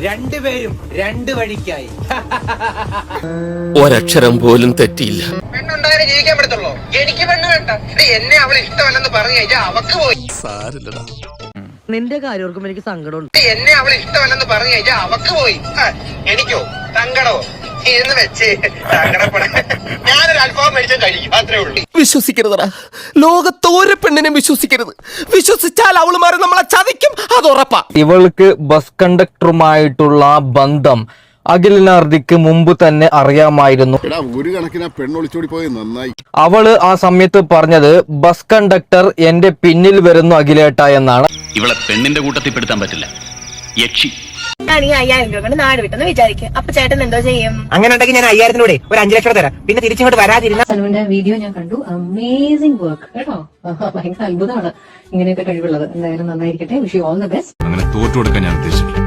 രണ്ടുപേരും രണ്ട് വഴിക്കായി. ഒരക്ഷരം പോലും തെറ്റിയില്ല. പെണ്ണുണ്ടായാലേ ജീവിക്കാൻ പറ്റത്തുള്ളൂ. എനിക്ക് പെണ്ണ് വേണ്ട. എന്നെ അവൾ ഇഷ്ടമല്ലെന്ന് പറഞ്ഞു കഴിഞ്ഞാൽ അവക്ക് പോയി. സാരില്ലടാ. നിന്റെ കാര്യം ഓർക്കുമ്പോ എനിക്ക് സങ്കടമുണ്ട്. എന്നെ അവൾ ഇഷ്ടമല്ലെന്ന് പറഞ്ഞു കഴിഞ്ഞാൽ അവക്ക് പോയി. എനിക്കോ സങ്കടമോ എന്ന് വെച്ച് സങ്കടപ്പെടാൻ ഞാനൊരു അൽഫാം മേടിച്ചാൽ കഴിക്കും, അത്രേ ഉള്ളൂ. വിശ്വസിക്കരുതടാ, ലോകത്തോരെ പെണ്ണിനെ വിശ്വസിക്കരുത്. വിശ്വസിച്ചാൽ അവളുമാരെ നമ്മളെ ചതിക്കും, അത് ഉറപ്പാ. ഇവൾക്ക് ബസ് കണ്ടക്ടറുമായിട്ടുള്ള ബന്ധം അഖിലിനാർദിക്ക് മുമ്പ് തന്നെ അറിയാമായിരുന്നു. ഒരു കണക്കിന് പെണ്ണൊളിച്ചോടി പോയി നന്നായി. അവള് ആ സമയത്ത് പറഞ്ഞത് ബസ് കണ്ടക്ടർ എന്റെ പിന്നിൽ വരുന്നു അഖിലേട്ട എന്നാണ്. ഇവളെ പെണ്ണിന്റെ കൂട്ടത്തിൽ പെടുത്താൻ പറ്റില്ല, യക്ഷി. ഞാൻ ഈ 5000 രൂപ കൊണ്ട് നാട് വിട്ടെന്ന് വിചാരിക്കും. അപ്പൊ ചേട്ടൻ എന്തോ ചെയ്യും? അങ്ങനെ ഉണ്ടെങ്കിൽ ഞാൻ 5000 ഒരു 5 ലക്ഷം തരാം. പിന്നെ തിരിച്ചിങ്ങോട്ട് വരാതിരുന്ന സനുവിന്റെ വീഡിയോ ഞാൻ കണ്ടു. അമേസിംഗ് വർക്ക് കേട്ടോ. ഭയങ്കര അത്ഭുതമാണ് ഇങ്ങനെയൊക്കെ കഴിവുള്ളത്. എന്തായാലും നന്നായിരിക്കട്ടെ. Wish you all the best. അങ്ങനെ തോറ്റു കൊടുക്കാൻ ഞാൻ ഉദ്ദേശിച്ചില്ല.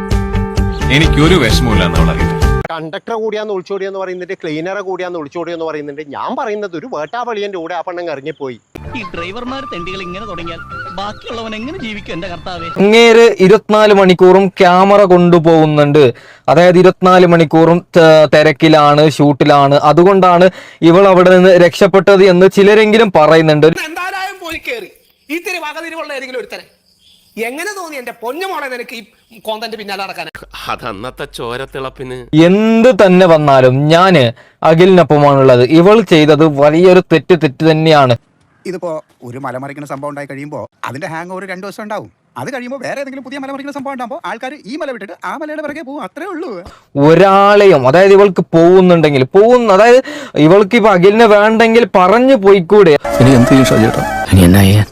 എനിക്കൊരു വിഷമമില്ല എന്നവളറിയില്ല. കണ്ടക്ടർ കൂടിയാന്ന് ഒളിച്ചോടിയെന്ന് പറയുന്നുണ്ട്, ക്ലീനറെ കൂടിയാന്ന് ഒളിച്ചോടിയെന്ന് പറയുന്നുണ്ട്. ഞാൻ പറയുന്നത് ഒരു വേട്ടാവളിയന്റെ കൂടെ ആ പെണ്ണങ്ങ് ഇറങ്ങിപ്പോയി. ഈ ഡ്രൈവർമാർ തെണ്ടികൾ ഇങ്ങനെ തുടങ്ങിയാൽ ബാക്കിയുള്ളവൻ എങ്ങനെ ജീവിക്കും എന്റെ കർത്താവേ? അങ്ങേര് 24 മണിക്കൂറും ക്യാമറ കൊണ്ടുപോകുന്നുണ്ട്. അതായത് 24 മണിക്കൂറും തിരക്കിലാണ്, ഷൂട്ടിലാണ്. അതുകൊണ്ടാണ് ഇവൾ അവിടെ നിന്ന് രക്ഷപ്പെട്ടത് എന്ന് ചിലരെങ്കിലും പറയുന്നുണ്ട്. എന്തായാലും പോയി കേറി ഇത്തിരി വകതിരിവുള്ള ഏതെങ്കിലും ഒരുത്തനെ. എങ്ങനെ തോന്നി എന്റെ പൊന്നുമോളെ നിനക്ക് ഈ കോന്തന്റെ പിന്നാലെ നടക്കാൻ? അതന്നത്തെ ചോരത്തിളപ്പിന്. എന്ത് തന്നെ വന്നാലും ഞാന് അഖിലിനൊപ്പമാണുള്ളത്. ഇവൾ ചെയ്തത് വലിയൊരു തെറ്റ് തന്നെയാണ്. ഇതിപ്പോ ഒരു മലമറിക്കുന്ന സംഭവം ഉണ്ടായി കഴിയുമ്പോൾ അതിന്റെ ഹാങ് ഓവർ 2 ദിവസം ഉണ്ടാവും. അത് കഴിയുമ്പോൾ വേറെ ഏതെങ്കിലും പുതിയ മലമറിക്കുന്ന സംഭവം ഉണ്ടാകുമ്പോൾ ആൾക്കാർ ഈ മല വിട്ടിട്ട് ആ മലയുടെ പിറകെ പോകും, അത്രേ ഉള്ളൂ. ഒരാളെയും അതായത് ഇവൾക്ക് അതായത് ഇവൾക്ക് ഇപ്പൊ അഖിലിനെ വേണ്ടെങ്കിൽ പറഞ്ഞു പോയിക്കൂടെ? ഇനി എന്ത് ചെയ്യും ഷാജേട്ടാ? ഇനി എന്നാ ചെയ്യാൻ?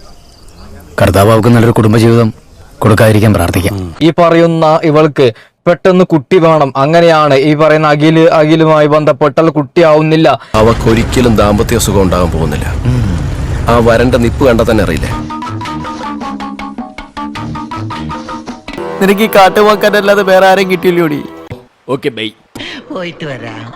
കർത്താവ് നല്ലൊരു കുടുംബജീവിതം കൊടുക്കാതിരിക്കാൻ പ്രാർത്ഥിക്കാം. ഈ പറയുന്ന ഇവൾക്ക് പെട്ടെന്ന് കുട്ടി വേണം. അങ്ങനെയാണ് ഈ പറയുന്ന അഖിലുമായി ബന്ധപ്പെട്ടാൽ കുട്ടിയാവുന്നില്ല. അവക്കൊരിക്കലും ദാമ്പത്യ സുഖം ഉണ്ടാകാൻ പോകുന്നില്ല. ആ വരണ്ട നിപ്പ് കണ്ടാൽ തന്നെ അറിയില്ലേ? നിനക്ക് ഈ കാട്ടുവാക്കാനല്ലാതെ വേറെ ആരെയും കിട്ടിയില്ലോടി? Okay bye. പോയിട്ട് വരാം.